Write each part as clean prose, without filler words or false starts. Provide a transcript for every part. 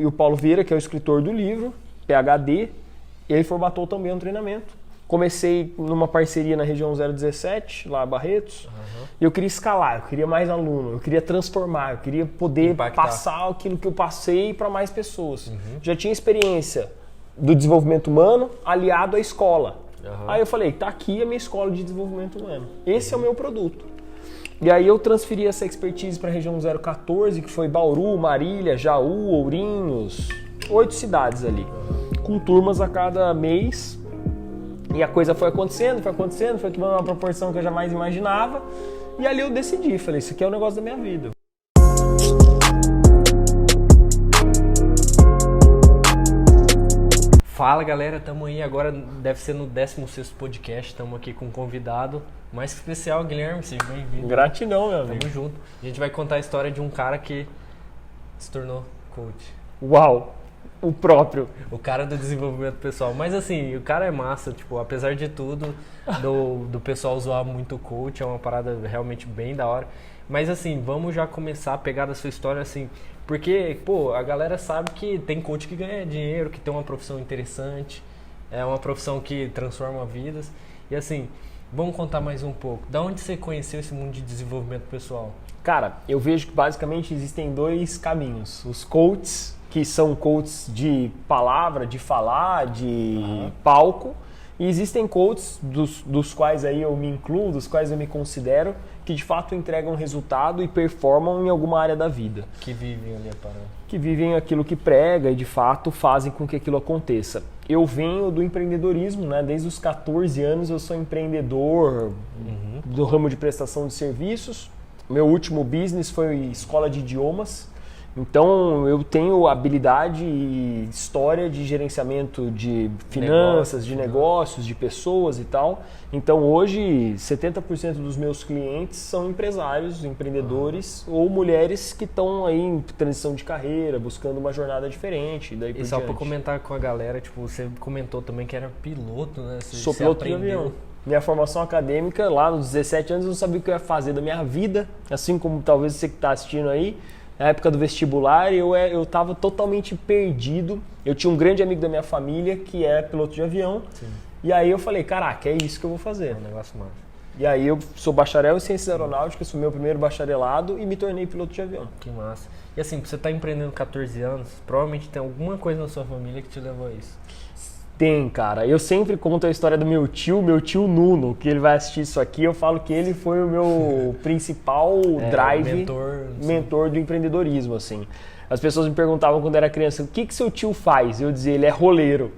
e o Paulo Vieira, que é o escritor do livro, PhD, ele formatou também um treinamento. Comecei numa parceria na região 017, lá Barretos, e eu queria escalar, eu queria mais aluno, eu queria transformar, eu queria poder passar aquilo que eu passei para mais pessoas. Já tinha experiência do desenvolvimento humano aliado à escola. Aí eu falei, tá aqui a minha escola de desenvolvimento humano. Esse é o meu produto. E aí eu transferi essa expertise para a região 014, que foi Bauru, Marília, Jaú, Ourinhos, 8 cidades ali, com turmas a cada mês. E a coisa foi acontecendo, foi tomando uma proporção que eu jamais imaginava. E ali eu decidi, falei, isso aqui é o negócio da minha vida. Fala galera, estamos aí agora, deve ser no 16º podcast, estamos aqui com um convidado mais especial, Guilherme, seja bem-vindo. Gratidão, meu amigo. Tamo junto. A gente vai contar a história de um cara que se tornou coach. Uau, o próprio. O cara do desenvolvimento pessoal. Mas assim, o cara é massa, tipo, apesar de tudo, do pessoal zoar muito o coach, é uma parada realmente bem da hora. Mas assim, vamos já começar a pegar da sua história assim, porque, pô, a galera sabe que tem coach que ganha dinheiro, que tem uma profissão interessante, é uma profissão que transforma vidas. E assim, vamos contar mais um pouco. Da onde você conheceu esse mundo de desenvolvimento pessoal? Cara, eu vejo que basicamente existem dois caminhos. Os coaches, que são coaches de palavra, de falar, de palco. E existem coaches, dos quais aí eu me incluo, dos quais eu me considero, que de fato entregam resultado e performam em alguma área da vida. Que vivem ali a parada. Que vivem aquilo que prega e de fato fazem com que aquilo aconteça. Eu venho do empreendedorismo, né? Desde os 14 anos eu sou empreendedor do ramo de prestação de serviços. Meu último business foi escola de idiomas. Então eu tenho habilidade e história de gerenciamento de finanças, de negócios, de pessoas e tal. Então hoje 70% dos meus clientes são empresários, empreendedores ou mulheres que estão aí em transição de carreira, buscando uma jornada diferente. Daí por e só diante. Pra comentar com a galera, tipo, você comentou também que era piloto, né? Sou piloto de avião. Minha formação acadêmica, lá nos 17 anos eu não sabia o que eu ia fazer da minha vida, assim como talvez você que está assistindo aí. Na época do vestibular, eu estava totalmente perdido. Eu tinha um grande amigo da minha família que é piloto de avião. Sim. E aí eu falei, caraca, é isso que eu vou fazer. É um negócio massa. E aí eu sou bacharel em Ciências Aeronáuticas, sou meu primeiro bacharelado e me tornei piloto de avião. Que massa. E assim, você está empreendendo 14 anos, provavelmente tem alguma coisa na sua família que te levou a isso. Tem, cara. Eu sempre conto a história do meu tio Nuno, que ele vai assistir isso aqui. Eu falo que ele foi o meu principal drive, mentor do empreendedorismo, assim. As pessoas me perguntavam quando era criança, o que seu tio faz? Eu dizia, ele é roleiro.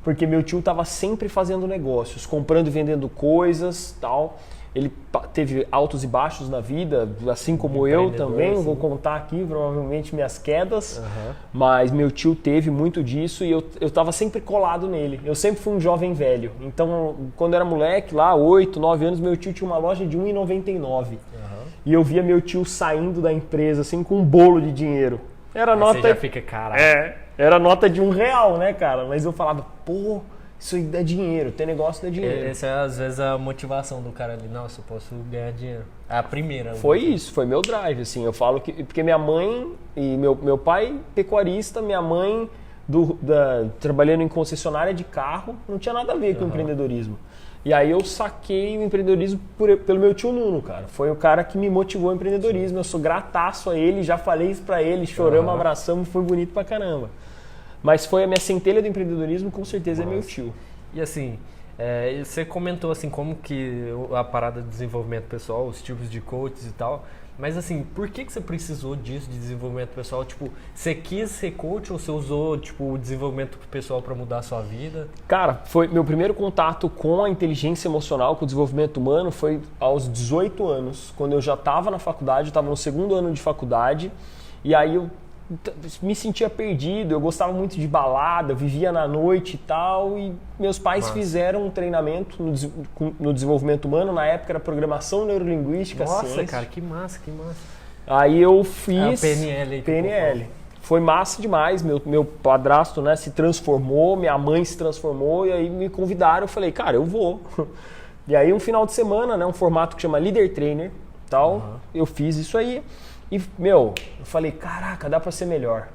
Porque meu tio estava sempre fazendo negócios, comprando e vendendo coisas, tal. Ele teve altos e baixos na vida, assim como eu também. Vou contar aqui, provavelmente, minhas quedas. Mas meu tio teve muito disso e eu estava sempre colado nele. Eu sempre fui um jovem velho. Então, quando eu era moleque, lá, 8, 9 anos, meu tio tinha uma loja de R$1,99. E eu via meu tio saindo da empresa, assim, com um bolo de dinheiro. Era nota... Você já fica, caralho. Era nota de R$1, né, cara? Mas eu falava, pô... Isso aí dá dinheiro, ter negócio dá dinheiro. Essa é, às vezes, a motivação do cara ali. Nossa, eu posso ganhar dinheiro. A primeira. Foi isso, foi meu drive, assim. Eu falo que... Porque minha mãe e meu pai, pecuarista, minha mãe trabalhando em concessionária de carro, não tinha nada a ver com o empreendedorismo. E aí eu saquei o empreendedorismo pelo meu tio Nuno, cara. Foi o cara que me motivou ao empreendedorismo. Eu sou grataço a ele, já falei isso pra ele, choramos, abraçamos, foi bonito pra caramba. Mas foi a minha centelha do empreendedorismo, com certeza. Nossa. É meu tio. E assim, você comentou assim como que a parada de desenvolvimento pessoal, os tipos de coaches e tal, mas assim, por que você precisou disso, de desenvolvimento pessoal? Tipo, você quis ser coach ou você usou tipo, o desenvolvimento pessoal para mudar a sua vida? Cara, foi meu primeiro contato com a inteligência emocional, com o desenvolvimento humano, foi aos 18 anos, quando eu já estava na faculdade, eu estava no 2º ano de faculdade, e aí eu me sentia perdido, eu gostava muito de balada, vivia na noite e tal, e meus pais fizeram um treinamento no desenvolvimento humano, na época era programação neurolinguística. Nossa, ciência. Cara, que massa, que massa. Aí eu fiz... PNL. PNL. Foi massa demais, meu padrasto, né, se transformou, minha mãe se transformou, e aí me convidaram, eu falei, cara, eu vou. E aí um final de semana, né, um formato que chama Leader Trainer, tal, eu fiz isso aí. E, eu falei, caraca, dá pra ser melhor.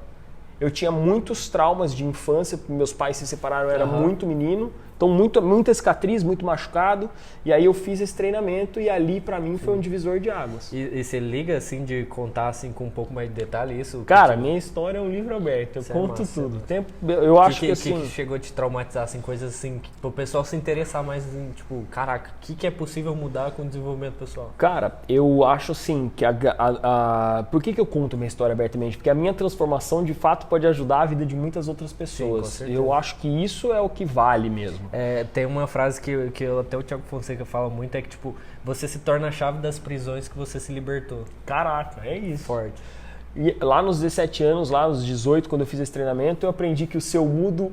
Eu tinha muitos traumas de infância, porque meus pais se separaram, eu era muito menino. Então, muita cicatriz, muito machucado. E aí eu fiz esse treinamento e ali, pra mim, foi um divisor de águas. E você liga, assim, de contar, assim, com um pouco mais de detalhe isso? Cara, minha história é um livro aberto. Eu conto tudo. Eu acho que assim... que chegou a te traumatizar, assim, coisas assim, pro pessoal se interessar mais em, tipo, caraca, o que é possível mudar com o desenvolvimento pessoal? Cara, eu acho, assim, que por que eu conto minha história abertamente? Porque a minha transformação, de fato, pode ajudar a vida de muitas outras pessoas. Sim, eu acho que isso é o que vale mesmo. Tem uma frase que até o Thiago Fonseca fala muito, é que, tipo, você se torna a chave das prisões que você se libertou. Caraca, é isso. Forte. E lá nos 17 anos, lá nos 18, quando eu fiz esse treinamento, eu aprendi que o seu mundo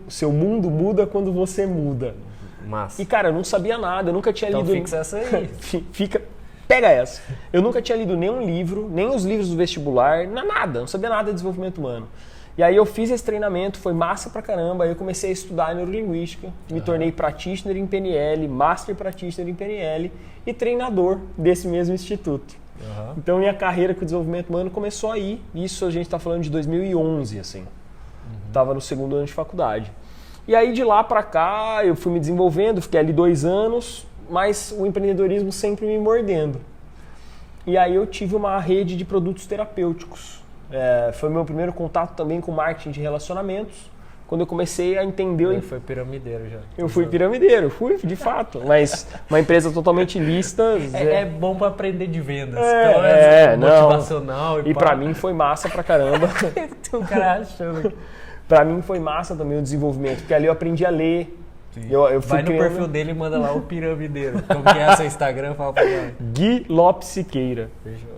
muda quando você muda. Massa. E, cara, eu não sabia nada, eu nunca tinha lido... Então fixa essa aí. Pega essa. Eu nunca tinha lido nenhum livro, nem os livros do vestibular, nada, não sabia nada de desenvolvimento humano. E aí eu fiz esse treinamento, foi massa pra caramba, aí eu comecei a estudar neurolinguística, me tornei practitioner em PNL, master practitioner em PNL e treinador desse mesmo instituto. Então minha carreira com desenvolvimento humano começou aí, isso a gente tá falando de 2011, assim. Tava no segundo ano de faculdade. E aí de lá pra cá eu fui me desenvolvendo, fiquei ali 2 anos, mas o empreendedorismo sempre me mordendo. E aí eu tive uma rede de produtos terapêuticos. Foi meu primeiro contato também com marketing de relacionamentos, quando eu comecei a entender... Ele foi piramideiro já. Eu fui piramideiro, de fato, mas uma empresa totalmente lícita... É bom para aprender de vendas, motivacional. E para mim foi massa pra caramba. O cara achando. Para mim foi massa também o desenvolvimento, porque ali eu aprendi a ler. Eu vai no perfil dele e manda lá o piramideiro. Como que é seu Instagram? Fala pra mim. Gui Lopes Siqueira. Fechou.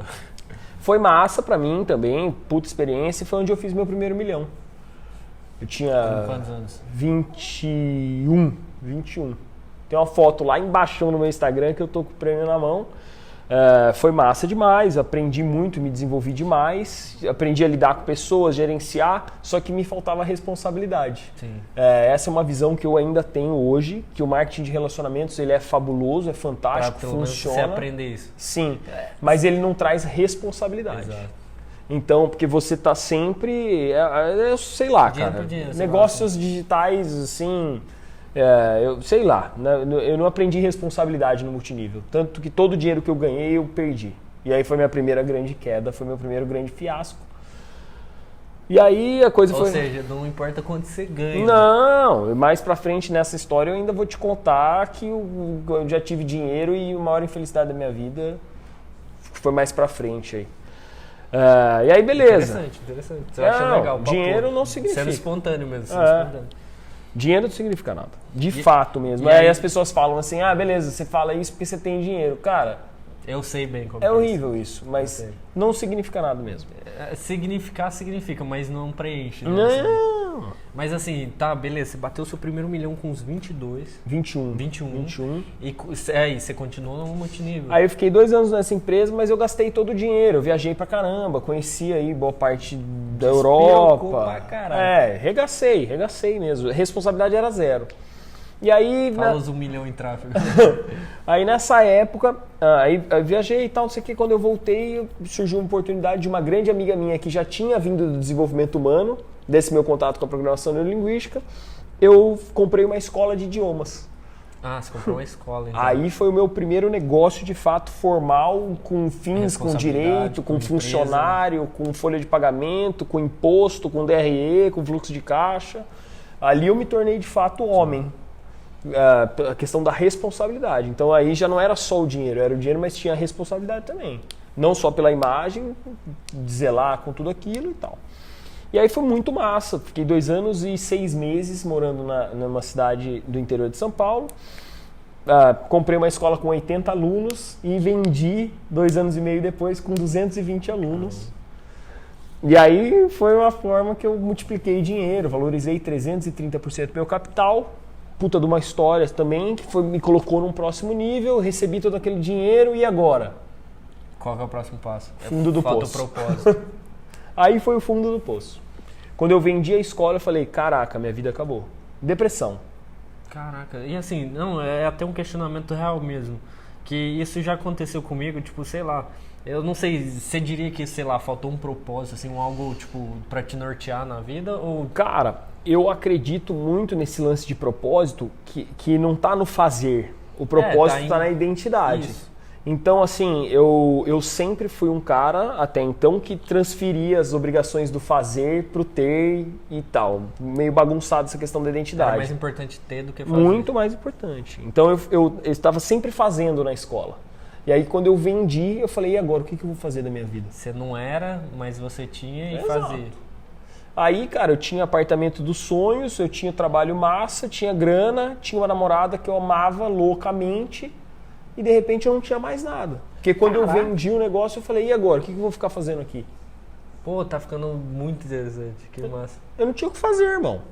Foi massa pra mim também, puta experiência, foi onde eu fiz meu primeiro milhão. Eu tinha... Com quantos anos? 21. Tem uma foto lá embaixo no meu Instagram que eu tô com o prêmio na mão. Foi massa demais, aprendi muito, me desenvolvi demais, aprendi a lidar com pessoas, gerenciar, só que me faltava responsabilidade. Sim. Essa é uma visão que eu ainda tenho hoje, que o marketing de relacionamentos ele é fabuloso, é fantástico, funciona. Você aprender isso. Sim, mas ele não traz responsabilidade. Exato. Então, porque você tá sempre, sei lá, cara, negócios digitais assim... eu sei lá, eu não aprendi responsabilidade no multinível. Tanto que todo o dinheiro que eu ganhei, eu perdi. E aí foi minha primeira grande queda, foi meu primeiro grande fiasco. E aí a coisa foi... Ou seja, não importa quanto você ganha. Não, mais pra frente nessa história eu ainda vou te contar que eu já tive dinheiro e a maior infelicidade da minha vida foi mais pra frente aí. E aí beleza. Interessante. Você acha legal? Dinheiro não significa. Sendo espontâneo mesmo, espontâneo. Dinheiro não significa nada. De fato mesmo. Aí as pessoas falam assim, beleza, você fala isso porque você tem dinheiro. Cara, eu sei bem como é horrível isso, mas não significa nada mesmo. Significa, mas não preenche. Né? Não! Mas assim, tá, beleza, você bateu seu primeiro milhão com uns 22. 21. E aí, você continuou no multinível. Aí eu fiquei 2 anos nessa empresa, mas eu gastei todo o dinheiro. Eu viajei pra caramba, conheci aí boa parte da Europa. Pra caralho. Regacei mesmo. A responsabilidade era 0. E aí... Fala os 1 milhão em tráfego. Aí nessa época, eu viajei e tal, não sei o que, quando eu voltei, surgiu uma oportunidade de uma grande amiga minha que já tinha vindo do desenvolvimento humano, desse meu contato com a programação neurolinguística, eu comprei uma escola de idiomas. Você comprou uma escola, então. Aí foi o meu primeiro negócio, de fato, formal, com fins, com direito, com funcionário, com folha de pagamento, com imposto, com DRE, com fluxo de caixa. Ali eu me tornei, de fato, homem. A questão da responsabilidade. Então aí já não era só o dinheiro, era o dinheiro, mas tinha a responsabilidade também. Não só pela imagem, de zelar com tudo aquilo e tal. E aí foi muito massa. Fiquei 2 anos e 6 meses morando numa cidade do interior de São Paulo. Comprei uma escola com 80 alunos e vendi 2 anos e meio depois com 220 alunos. E aí foi uma forma que eu multipliquei dinheiro, valorizei 330% do meu capital. Puta de uma história também, que me colocou num próximo nível, recebi todo aquele dinheiro e agora? Qual que é o próximo passo? Fundo do poço. Falta o propósito. Aí foi o fundo do poço. Quando eu vendi a escola, eu falei, caraca, minha vida acabou. Depressão. Caraca, e assim, é até um questionamento real mesmo. Que isso já aconteceu comigo, tipo, sei lá, Eu não sei, você diria que, sei lá, faltou um propósito, assim, algo, tipo, pra te nortear na vida, ou... Cara, eu acredito muito nesse lance de propósito que não tá no fazer. O propósito tá na identidade. Isso. Então, assim, eu sempre fui um cara, até então, que transferia as obrigações do fazer pro ter e tal. Meio bagunçado essa questão da identidade. É mais importante ter do que fazer. Muito mais importante. Então, eu estava sempre fazendo na escola. E aí, quando eu vendi, eu falei, e agora, o que eu vou fazer da minha vida? Você não era, mas você tinha e Exato. fazia. Aí, cara, eu tinha apartamento dos sonhos, eu tinha trabalho massa, tinha grana, tinha uma namorada que eu amava loucamente e, de repente, eu não tinha mais nada. Porque quando eu vendi o negócio, eu falei, e agora, o que eu vou ficar fazendo aqui? Pô, tá ficando muito interessante, que massa. Eu não tinha o que fazer, irmão.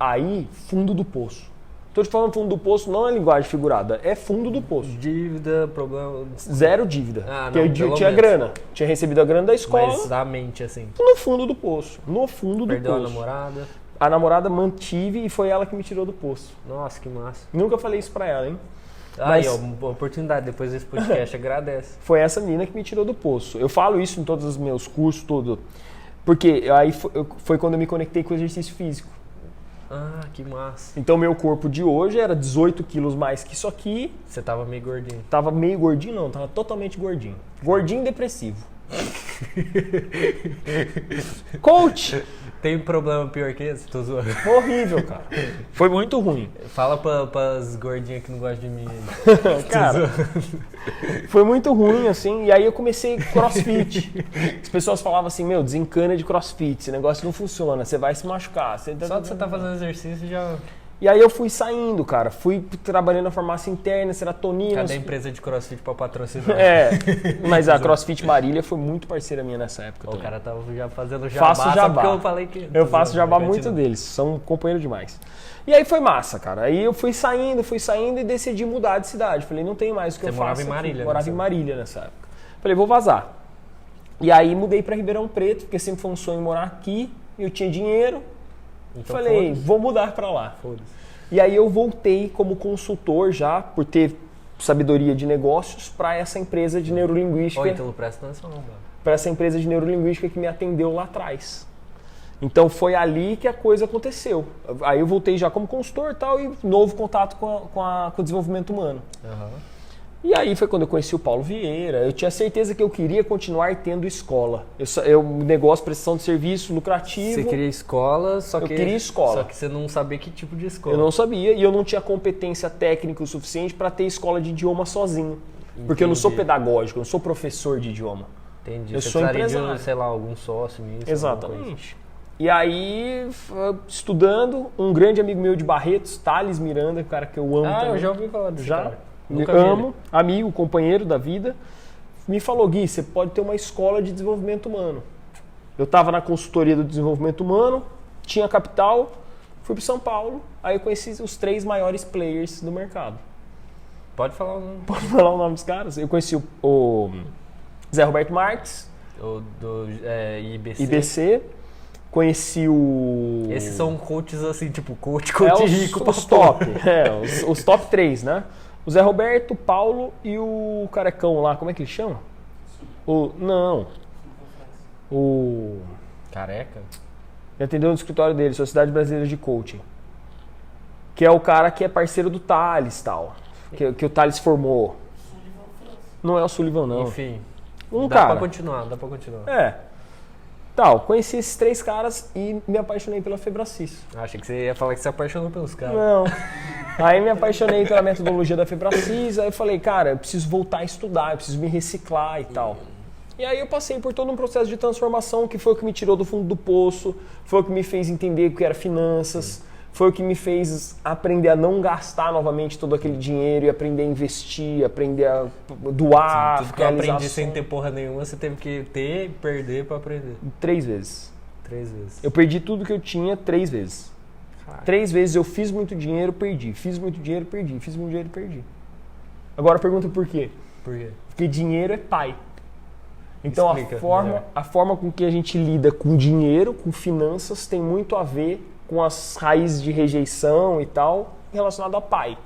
Aí, fundo do poço. Tô te falando fundo do poço, não é linguagem figurada, é fundo do poço. Dívida, problema... Zero dívida. Ah, porque não, eu tinha grana. Tinha recebido a grana da escola. Mas a mente, assim. No fundo do poço. No fundo do Perdeu poço. a namorada. A namorada mantive e foi ela que me tirou do poço. Nossa, que massa. Nunca falei isso pra ela, hein? Aí, ó, uma oportunidade depois desse podcast, agradece. Foi essa menina que me tirou do poço. Eu falo isso em todos os meus cursos, tudo. Porque aí foi quando eu me conectei com o exercício físico. Ah, que massa. Então, meu corpo de hoje era 18 quilos mais que isso aqui. Você tava meio gordinho. Tava meio gordinho, não. Tava totalmente gordinho. Gordinho e depressivo. Coach! Tem problema pior que esse? Tô zoando. Horrível, cara. Foi muito ruim. Fala pras gordinhas que não gostam de mim aí. Cara, foi muito ruim, assim. E aí eu comecei crossfit. As pessoas falavam assim, meu, desencana de crossfit. Esse negócio não funciona, você vai se machucar. Só de você tá fazendo exercício já... E aí eu fui saindo, cara. Fui trabalhando na farmácia interna, serotonina. Cadê a empresa de crossfit pra patrocinar? É, mas a CrossFit Marília foi muito parceira minha nessa época. O cara tava já fazendo jabá, faço jabá. porque eu falei que... Eu faço jabá muito deles, são companheiros demais. E aí foi massa, cara. Aí eu fui saindo e decidi mudar de cidade. Falei, não tem mais o que eu faço. Você morava em Marília? Morava em Marília nessa época. Falei, vou vazar. E aí mudei pra Ribeirão Preto, porque sempre foi um sonho morar aqui. Eu tinha dinheiro. Então, falei, vou mudar pra lá. Foda-se. E aí eu voltei como consultor já, por ter sabedoria de negócios, para essa empresa de neurolinguística. Ítalo, presta atenção, mano. Para essa empresa de neurolinguística que me atendeu lá atrás. Então foi ali que a coisa aconteceu. Aí eu voltei já como consultor e tal, e novo contato com o desenvolvimento humano. Uhum. E aí foi quando eu conheci o Paulo Vieira. Eu tinha certeza que eu queria continuar tendo escola. Negócio, prestação de serviço, lucrativo. Você queria escola, Eu queria escola. Só que você não sabia que tipo de escola. Eu não sabia e eu não tinha competência técnica o suficiente para ter escola de idioma sozinho. Entendi. Porque eu não sou pedagógico, eu não sou professor de idioma. Entendi. Eu você sou precisaria empresário. de, sei lá, algum sócio nisso. Exatamente. E aí, estudando, um grande amigo meu de Barretos, Thales Miranda, cara que eu amo também. Eu já ouvi falar desse cara. Nunca amo, amigo, companheiro da vida, me falou, Gui, você pode ter uma escola de desenvolvimento humano. Eu estava na consultoria do desenvolvimento humano, tinha capital, fui para São Paulo, aí eu conheci os 3 maiores players do mercado. Pode falar o nome. Pode falar o nome dos caras? Eu conheci o Zé Roberto Marques, do IBC, conheci o... Esses são coaches assim, tipo, coach rico. Os top, os top 3, né? O Zé Roberto, o Paulo e o carecão lá, como é que ele chama? O Careca? Ele atendeu no escritório dele, Sociedade Brasileira de Coaching. Que é o cara que é parceiro do Thales, tal. Que o Thales formou. Não é o Sullivan, não. Enfim. Dá pra continuar. Tal, conheci esses 3 caras e me apaixonei pela Febracis. Achei que você ia falar que se apaixonou pelos caras. Não. Aí me apaixonei pela metodologia da Febracis, aí eu falei, cara, eu preciso voltar a estudar, eu preciso me reciclar e tal. E aí eu passei por todo um processo de transformação que foi o que me tirou do fundo do poço, foi o que me fez entender o que era finanças, foi o que me fez aprender a não gastar novamente todo aquele dinheiro e aprender a investir, aprender a doar. Sim, tudo que eu aprendi sem ter porra nenhuma, você teve que ter e perder pra aprender. 3 vezes. 3 vezes. Eu perdi tudo que eu tinha 3 vezes. Caraca. 3 vezes eu fiz muito dinheiro, perdi. Fiz muito dinheiro, perdi. Fiz muito dinheiro, perdi. Agora pergunta por quê? Por quê? Porque dinheiro é pai. Então Explica, a forma com que a gente lida com dinheiro, com finanças, tem muito a ver com as raízes de rejeição e tal, relacionado a pai.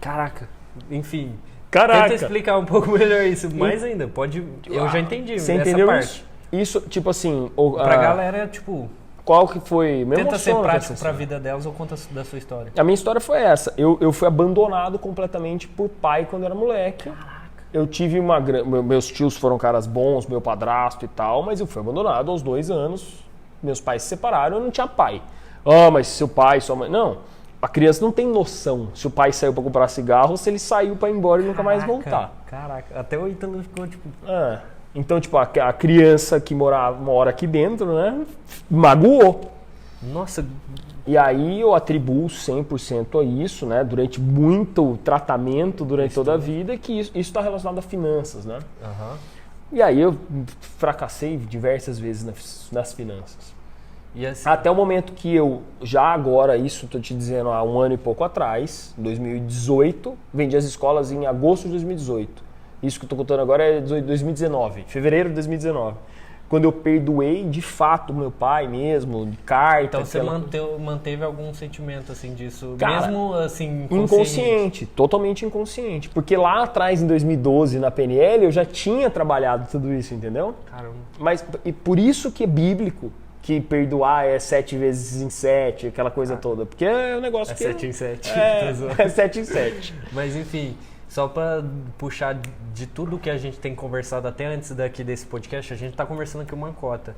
Caraca. Enfim, Caraca. Tenta explicar um pouco melhor isso, mais ainda, pode... Eu já entendi Você essa entendeu parte. Isso, tipo assim... Pra galera, tipo... Qual que foi... Tenta ser prático pra vida delas ou conta da sua história. A minha história foi essa. Eu fui abandonado completamente por pai quando eu era moleque. Caraca. Eu tive meus tios foram caras bons, meu padrasto e tal, mas eu fui abandonado aos 2 anos. Meus pais se separaram, eu não tinha pai. Mas seu pai, sua mãe... Não, a criança não tem noção se o pai saiu pra comprar cigarro ou se ele saiu pra ir embora e nunca mais voltar. Caraca, até o Ítalo ficou tipo... Então, tipo, a criança que mora aqui dentro, né, magoou. Nossa. E aí eu atribuo 100% a isso, né, durante muito tratamento, durante toda a vida, que isso está relacionado a finanças, né. Uhum. E aí eu fracassei diversas vezes nas finanças. E assim... Até o momento que eu, já agora, isso estou te dizendo há 1 ano e pouco atrás, 2018, vendi as escolas em agosto de 2018. Isso que eu estou contando agora é 2019, fevereiro de 2019. Quando eu perdoei, de fato, meu pai mesmo, de carta... Então você manteve algum sentimento, assim, disso? Cara, mesmo, assim, inconsciente, totalmente inconsciente. Porque lá atrás, em 2012, na PNL, eu já tinha trabalhado tudo isso, entendeu? Caramba. Mas e por isso que é bíblico que perdoar é 7 vezes em 7, aquela coisa toda. Porque é um negócio que... 7 em 7. É 7 em 7. Mas, enfim... Só para puxar de tudo que a gente tem conversado até antes desse podcast, a gente está conversando aqui uma cota.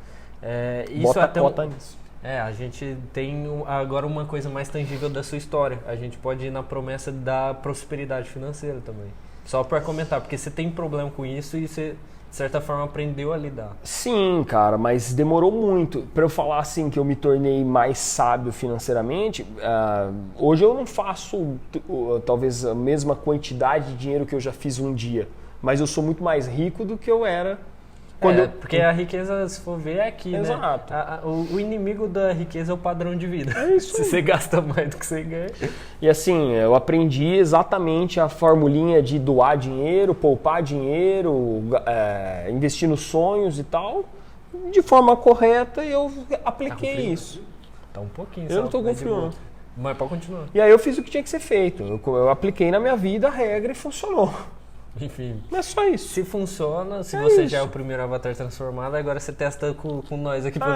Isso Bota até cota nisso. a gente tem agora uma coisa mais tangível da sua história. A gente pode ir na promessa da prosperidade financeira também. Só para comentar, porque você tem problema com isso e você, de certa forma, aprendeu a lidar. Sim, cara, mas demorou muito. Para eu falar assim que eu me tornei mais sábio financeiramente, hoje eu não faço talvez a mesma quantidade de dinheiro que eu já fiz um dia, mas eu sou muito mais rico do que eu era. Porque a riqueza, se for ver, é aqui, Exato. né? O inimigo da riqueza é o padrão de vida. É isso. Se você gasta mais do que você ganha. E assim, eu aprendi exatamente a formulinha de doar dinheiro, poupar dinheiro, investir nos sonhos e tal, de forma correta, e eu apliquei isso. Tá um pouquinho Eu não tô com frio, não. Mas pode continuar. E aí eu fiz o que tinha que ser feito. Eu apliquei na minha vida a regra e funcionou. Enfim. Não é só isso. Se funciona, se você já é o primeiro avatar transformado, agora você testa com nós aqui por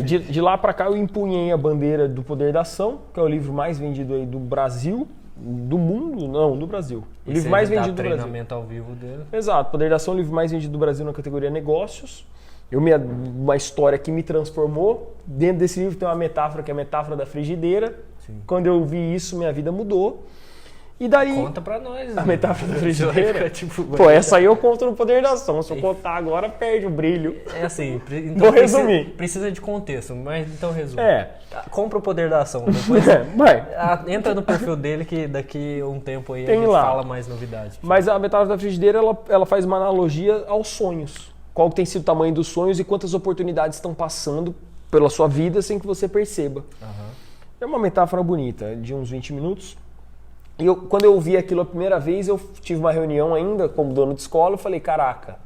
De lá pra cá eu empunhei a bandeira do Poder da Ação, que é o livro mais vendido aí do Brasil, do mundo, não, do Brasil. O livro mais vendido do Brasil. Treinamento ao vivo dele. Exato, Poder da Ação, o livro mais vendido do Brasil na categoria negócios. Uma história que me transformou. Dentro desse livro tem uma metáfora que é a metáfora da frigideira. Sim. Quando eu vi isso, minha vida mudou. E daí... Conta pra nós. A metáfora da frigideira? Tipo, essa aí eu conto no Poder da Ação. Se eu contar agora, perde o brilho. É assim, então vou resumir. Precisa de contexto, mas então resume. Compra o Poder da Ação. Depois entra no perfil dele que daqui a um tempo aí tem a gente lá. fala mais novidade. Mas a metáfora da frigideira, ela faz uma analogia aos sonhos. Qual tem sido o tamanho dos sonhos e quantas oportunidades estão passando pela sua vida sem que você perceba. Uhum. É uma metáfora bonita, de uns 20 minutos. E quando eu ouvi aquilo a primeira vez, eu tive uma reunião ainda como dono de escola, eu falei, caraca,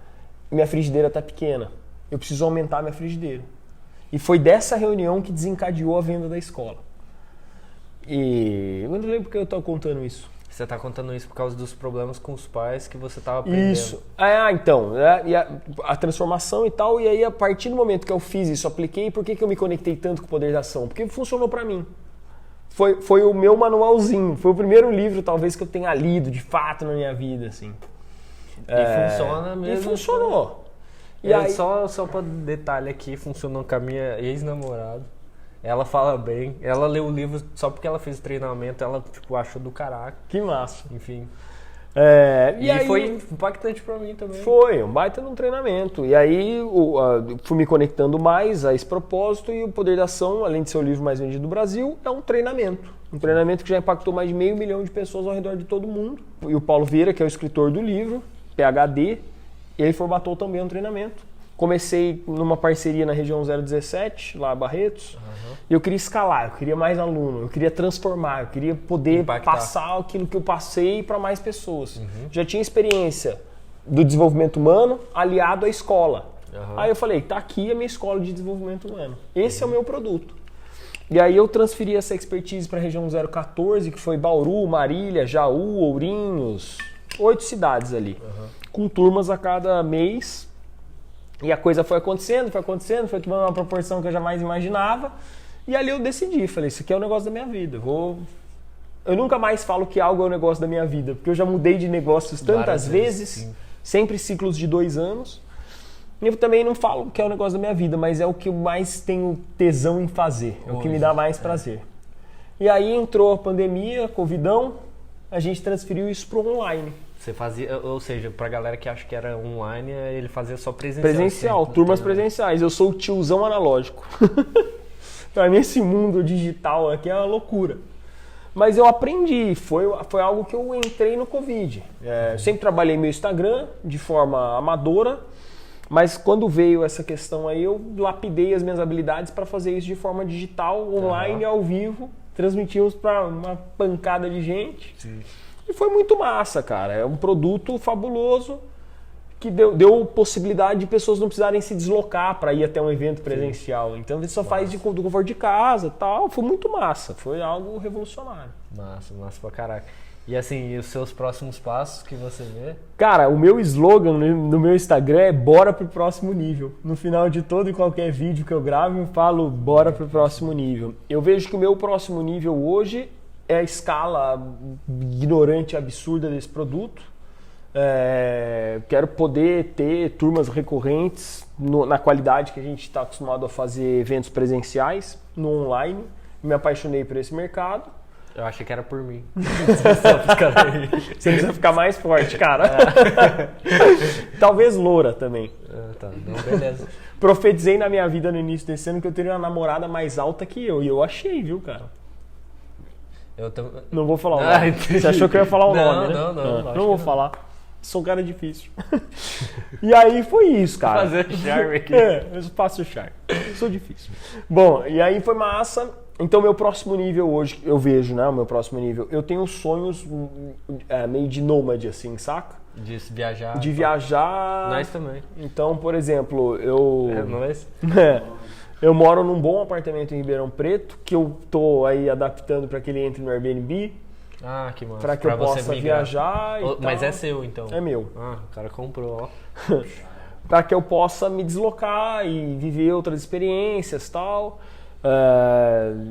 minha frigideira tá pequena, eu preciso aumentar minha frigideira. E foi dessa reunião que desencadeou a venda da escola. E eu não lembro porque eu tô contando isso. Você tá contando isso por causa dos problemas com os pais que você tava aprendendo. Isso. Então, e a transformação e tal, e aí a partir do momento que eu fiz isso, apliquei, por que eu me conectei tanto com o Poder da Ação? Porque funcionou pra mim. Foi o meu manualzinho, foi o primeiro livro talvez que eu tenha lido de fato na minha vida, assim. E funciona mesmo. E funcionou. E aí... Só para detalhe aqui, funcionou com a minha ex-namorada. Ela fala bem, ela leu o livro só porque ela fez o treinamento, ela achou do caraca. Que massa. Enfim. E aí, foi impactante pra mim também. Foi, um baita de um treinamento. E aí fui me conectando mais a esse propósito, e o Poder da Ação, além de ser o livro mais vendido do Brasil, é um treinamento. Um treinamento que já impactou mais de 500 mil de pessoas ao redor de todo mundo. E o Paulo Vieira, que é o escritor do livro, PhD, ele formatou também um treinamento. Comecei numa parceria na região 017, lá Barretos, e eu queria escalar, eu queria mais aluno, eu queria transformar, eu queria poder passar aquilo que eu passei para mais pessoas. Já tinha experiência do desenvolvimento humano aliado à escola. Aí eu falei, tá aqui a minha escola de desenvolvimento humano. Esse é o meu produto. E aí eu transferi essa expertise para a região 014, que foi Bauru, Marília, Jaú, Ourinhos, 8 cidades ali, com turmas a cada mês. E a coisa foi acontecendo, foi tomando uma proporção que eu jamais imaginava. E ali eu decidi, falei, isso aqui é o negócio da minha vida. Eu nunca mais falo que algo é o negócio da minha vida, porque eu já mudei de negócios tantas vezes, sempre ciclos de 2 anos. E eu também não falo que é o negócio da minha vida, mas é o que eu mais tenho tesão em fazer, é o que me dá mais prazer. E aí entrou a pandemia, covidão, a gente transferiu isso para o online. Você fazia, ou seja, pra galera que acha que era online, ele fazia só presencial. Presencial, turmas presenciais. Eu sou o tiozão analógico. Pra mim esse mundo digital aqui é uma loucura. Mas eu aprendi, foi algo que eu entrei no Covid. Eu sempre trabalhei meu Instagram de forma amadora, mas quando veio essa questão aí, eu lapidei as minhas habilidades para fazer isso de forma digital, online, ao vivo. Transmitimos para uma pancada de gente. Sim. E foi muito massa, cara. É um produto fabuloso que deu possibilidade de pessoas não precisarem se deslocar para ir até um evento presencial. Sim. Então, você só faz do conforto de casa e tal. Foi muito massa. Foi algo revolucionário. Massa pra caraca. E assim, e os seus próximos passos que você vê? Cara, o meu slogan no meu Instagram é bora pro próximo nível. No final de todo e qualquer vídeo que eu gravo, eu falo bora pro próximo nível. Eu vejo que o meu próximo nível hoje é a escala ignorante, absurda desse produto. Quero poder ter turmas recorrentes na qualidade que a gente está acostumado a fazer eventos presenciais, no online. Me apaixonei por esse mercado. Eu achei que era por mim. Você precisa ficar mais forte, cara. Talvez loura também. Tá, não, beleza. Profetizei na minha vida no início desse ano que eu teria uma namorada mais alta que eu. E eu achei, viu, cara? Não vou falar o nome. Você achou que eu ia falar o nome, né? Não vou falar. Sou um cara difícil. E aí foi isso, cara. Fazer charme aqui. Eu faço charme. Sou difícil. Bom, e aí foi massa. Então, meu próximo nível hoje, eu vejo, né? O meu próximo nível, eu tenho sonhos meio de nômade, assim, saca? De viajar. De viajar. Nós também. Então, por exemplo, nós? Eu moro num bom apartamento em Ribeirão Preto, que eu tô aí adaptando para que ele entre no Airbnb. Ah, que massa. Para que eu possa viajar e tal. Mas é seu, então? É meu. Ah, o cara comprou, ó. Para que eu possa me deslocar e viver outras experiências e tal.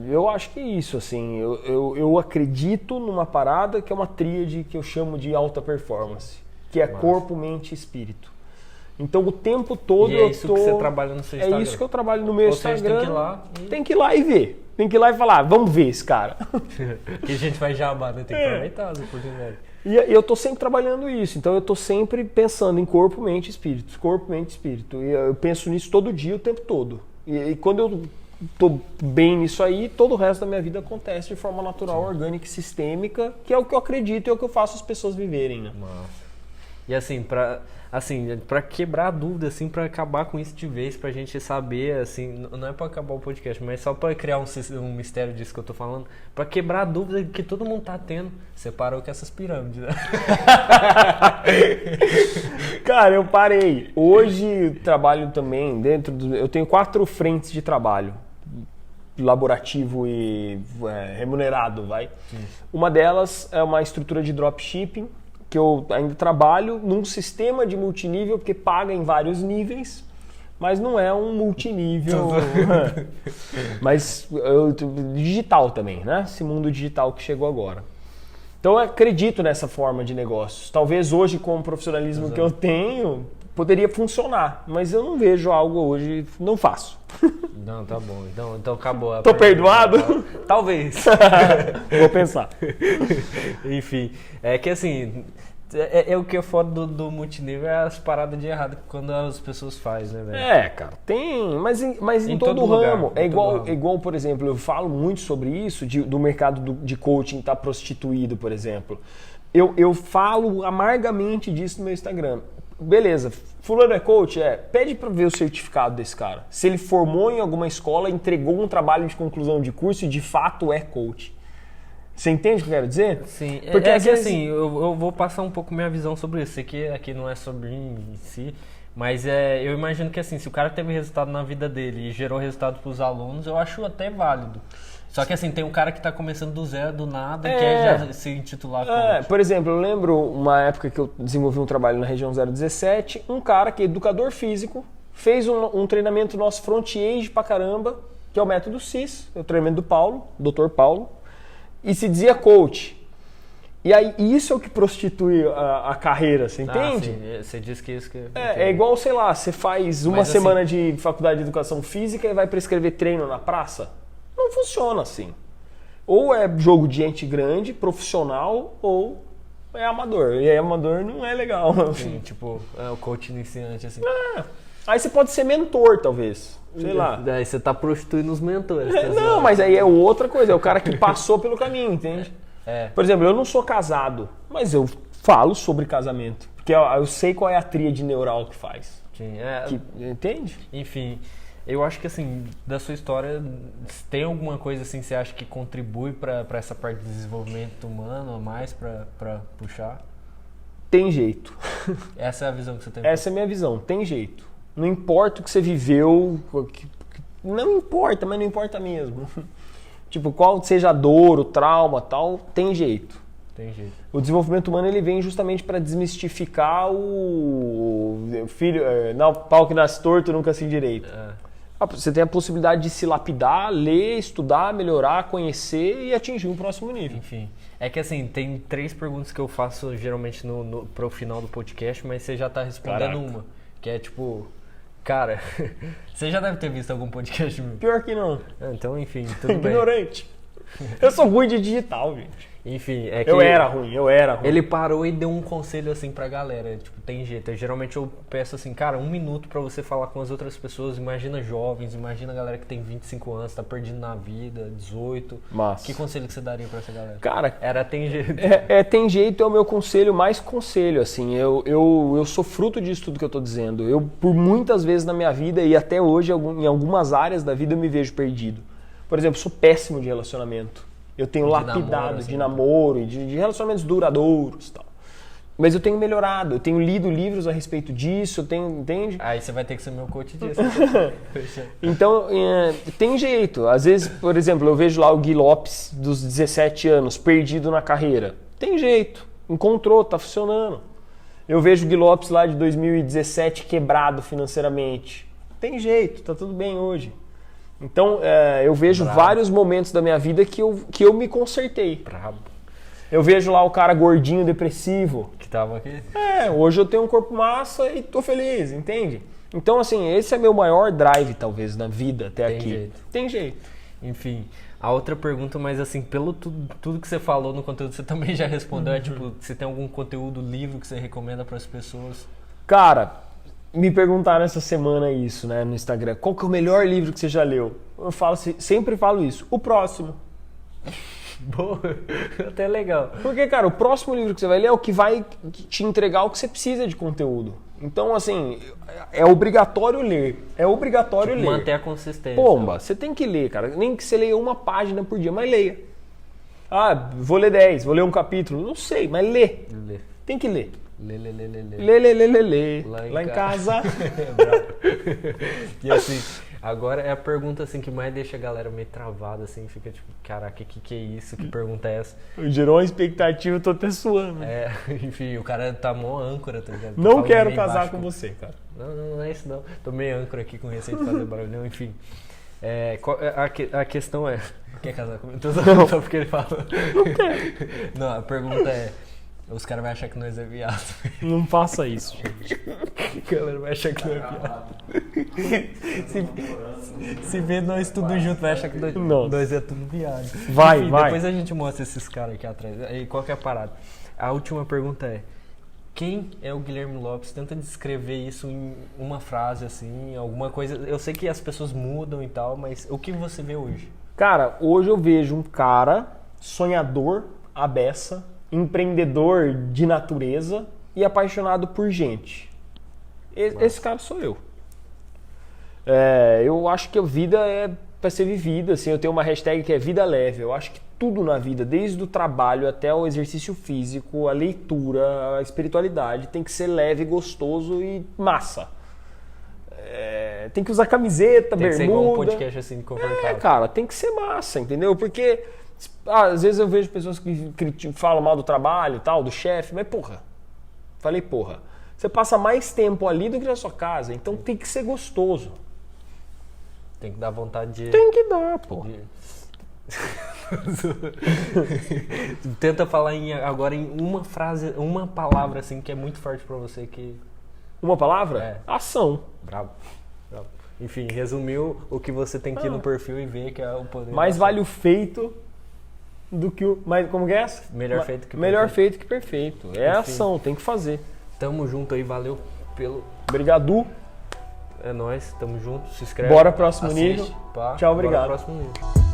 Eu acho que é isso, assim. Eu acredito numa parada que é uma tríade que eu chamo de alta performance, que é corpo, mente e espírito. Então o tempo todo e é isso que você trabalha no seu Instagram? É isso que eu trabalho no meu Instagram. Tem que ir lá tem que ir lá e ver. Tem que ir lá e falar, vamos ver esse cara. Que a gente vai jabar, né? Tem que aproveitar as oportunidades. E eu tô sempre trabalhando isso. Então eu tô sempre pensando em corpo, mente e espírito. Corpo, mente e espírito. E eu penso nisso todo dia, o tempo todo. E quando eu tô bem nisso aí, todo o resto da minha vida acontece de forma natural, orgânica e sistêmica, que é o que eu acredito e é o que eu faço as pessoas viverem, né? Massa. E assim, pra quebrar a dúvida, assim, pra acabar com isso de vez, pra gente saber, assim, não é pra acabar o podcast, mas só pra criar um mistério disso que eu tô falando, pra quebrar a dúvida que todo mundo tá tendo, você parou com essas pirâmides, né? Cara, eu parei. Hoje trabalho também eu tenho 4 frentes de trabalho. Laborativo e remunerado, vai. Sim. Uma delas é uma estrutura de dropshipping, que eu ainda trabalho num sistema de multinível, porque paga em vários níveis, mas não é um multinível. Mas digital também, né? Esse mundo digital que chegou agora. Então eu acredito nessa forma de negócios. Talvez hoje, com o profissionalismo que eu tenho, poderia funcionar, mas eu não vejo algo hoje, não faço. Não, tá bom. Então acabou. Tô perdoado? Talvez. Vou pensar. Enfim, é que assim, o que é foda do multinível é as paradas de errado quando as pessoas fazem, né, velho? Cara, tem, mas em todo ramo. É igual, por exemplo, eu falo muito sobre isso, do mercado de coaching estar prostituído, por exemplo. Eu falo amargamente disso no meu Instagram. Beleza, fulano é coach? Pede para ver o certificado desse cara. Se ele formou em alguma escola, entregou um trabalho de conclusão de curso e de fato é coach. Você entende o que eu quero dizer? Sim, porque assim, eu vou passar um pouco minha visão sobre isso. Sei que aqui não é sobre mim em si, Mas eu imagino que assim, se o cara teve resultado na vida dele e gerou resultado para os alunos, eu acho até válido. Só que assim, tem um cara que está começando do zero, do nada, e quer já se intitular coach. Por exemplo, eu lembro uma época que eu desenvolvi um trabalho na região 017, um cara que é educador físico, fez um treinamento nosso front-age pra caramba, que é o método CIS, é o treinamento do Paulo, Dr. Paulo, e se dizia coach. E aí, isso é o que prostitui a carreira, você entende? Sim. Você diz que isso que... É igual, sei lá, você faz uma semana de faculdade de educação física e vai prescrever treino na praça. Não funciona assim. Ou é jogo de gente grande, profissional, ou é amador. E aí amador não é legal. Sim, tipo, o coach iniciante, assim. Aí você pode ser mentor, talvez. Sei lá. Daí você tá prostituindo os mentores. Não, mas aí é outra coisa. É o cara que passou pelo caminho, entende? Por exemplo, eu não sou casado, mas eu falo sobre casamento. Porque eu sei qual é a tríade neural que faz. Sim, entende? Enfim, eu acho que assim, da sua história, tem alguma coisa assim que você acha que contribui para essa parte de desenvolvimento humano a mais para puxar? Tem jeito. Essa é a visão que você tem? Essa é a minha visão, tem jeito. Não importa o que você viveu, não importa, mas não importa mesmo. Tipo, qual seja a dor, o trauma, tal, tem jeito. Tem jeito. O desenvolvimento humano ele vem justamente para desmistificar o filho, não, pau que nasce torto nunca se endireita. Você tem a possibilidade de se lapidar, ler, estudar, melhorar, conhecer e atingir um próximo nível. Enfim, é que assim, tem 3 perguntas que eu faço geralmente pro final do podcast, mas você já tá respondendo uma, que é tipo... Cara, você já deve ter visto algum podcast meu. Pior que não. Então, enfim, tudo bem. Ignorante. Eu sou ruim de digital, gente. Enfim, é que... Eu era ruim. Ele parou e deu um conselho assim pra galera. Tipo, tem jeito. Geralmente eu peço assim, cara, 1 minuto pra você falar com as outras pessoas. Imagina jovens, imagina a galera que tem 25 anos, tá perdido na vida, 18. Massa. Que conselho que você daria pra essa galera? Cara... Tem jeito. Tem jeito é o meu conselho, mais conselho, assim. Eu sou fruto disso tudo que eu tô dizendo. Eu, por muitas vezes na minha vida e até hoje, em algumas áreas da vida, eu me vejo perdido. Por exemplo, sou péssimo de relacionamento. Eu tenho lapidado de namoro, de relacionamentos duradouros e tal. Mas eu tenho melhorado, eu tenho lido livros a respeito disso, entende? Aí você vai ter que ser meu coach disso. Então, tem jeito. Às vezes, por exemplo, eu vejo lá o Gui Lopes, dos 17 anos, perdido na carreira. Tem jeito, encontrou, tá funcionando. Eu vejo o Gui Lopes lá de 2017 quebrado financeiramente. Tem jeito, tá tudo bem hoje. Então, eu vejo vários momentos da minha vida que eu me consertei. Brabo. Eu vejo lá o cara gordinho, depressivo. Que tava aqui. Hoje eu tenho um corpo massa e tô feliz, entende? Então, assim, esse é meu maior drive, talvez, na vida até aqui. Jeito. Tem jeito. Enfim, a outra pergunta, mas assim, pelo tudo que você falou no conteúdo, você também já respondeu, é tipo, se tem algum conteúdo, livro que você recomenda para as pessoas? Cara... Me perguntaram essa semana isso, né, no Instagram. Qual que é o melhor livro que você já leu? Eu sempre falo isso. O próximo. Boa, até legal. Porque, cara, o próximo livro que você vai ler é o que vai te entregar o que você precisa de conteúdo. Então, assim, é obrigatório ler. É obrigatório ler. Manter a consistência. Pomba, você tem que ler, cara. Nem que você leia uma página por dia, mas leia. Vou ler 10, vou ler um capítulo. Não sei, mas lê. Tem que ler. Lê. Lá em casa. E assim, agora é a pergunta assim que mais deixa a galera meio travada, assim, fica tipo, caraca, que é isso? Que pergunta é essa? Gerou uma expectativa, eu tô até suando. Enfim, o cara tá mó âncora, tá ligado? Não quero casar com você, cara. Não é isso não. Tô meio âncora aqui com receio de fazer barulhão, enfim. A questão é... Quer casar comigo? Não. Só porque ele fala. Não quero. Não, a pergunta é... Os caras vão achar que nós é viado. Não faça isso, gente. A galera vai achar que nós é viado. Se ver nós tudo junto, vai achar que nós é tudo viado. Vai. Depois a gente mostra esses caras aqui atrás. Aí qual que é a parada? A última pergunta é: quem é o Guilherme Lopes? Tenta descrever isso em uma frase, assim, alguma coisa. Eu sei que as pessoas mudam e tal, mas o que você vê hoje? Cara, hoje eu vejo um cara sonhador, à beça, empreendedor de natureza e apaixonado por gente. Esse cara sou eu. Eu acho que a vida é para ser vivida, assim, eu tenho uma hashtag que é vida leve. Eu acho que tudo na vida, desde o trabalho até o exercício físico, a leitura, a espiritualidade, tem que ser leve, gostoso e massa. tem que usar camiseta, bermuda. Tem que ser igual um podcast assim, confortável. Cara, tem que ser massa, entendeu? Porque às vezes eu vejo pessoas que falam mal do trabalho e tal, do chefe, mas porra, você passa mais tempo ali do que na sua casa, então tem que ser gostoso. Tem que dar vontade de... Tem que dar, pô. Tenta falar agora em uma frase, uma palavra assim que é muito forte pra você que... Uma palavra? Ação. Bravo. Enfim, resumiu o que você tem que ir no perfil e ver que é o poder. Mais vale o feito do que o... Como que é essa? Melhor feito que perfeito. Melhor feito que perfeito. É ação, tem que fazer. Tamo junto aí, valeu pelo... Obrigado. É nóis, tamo junto, se inscreve. Bora próximo nível. Pá, tchau, obrigado. Bora próximo nível.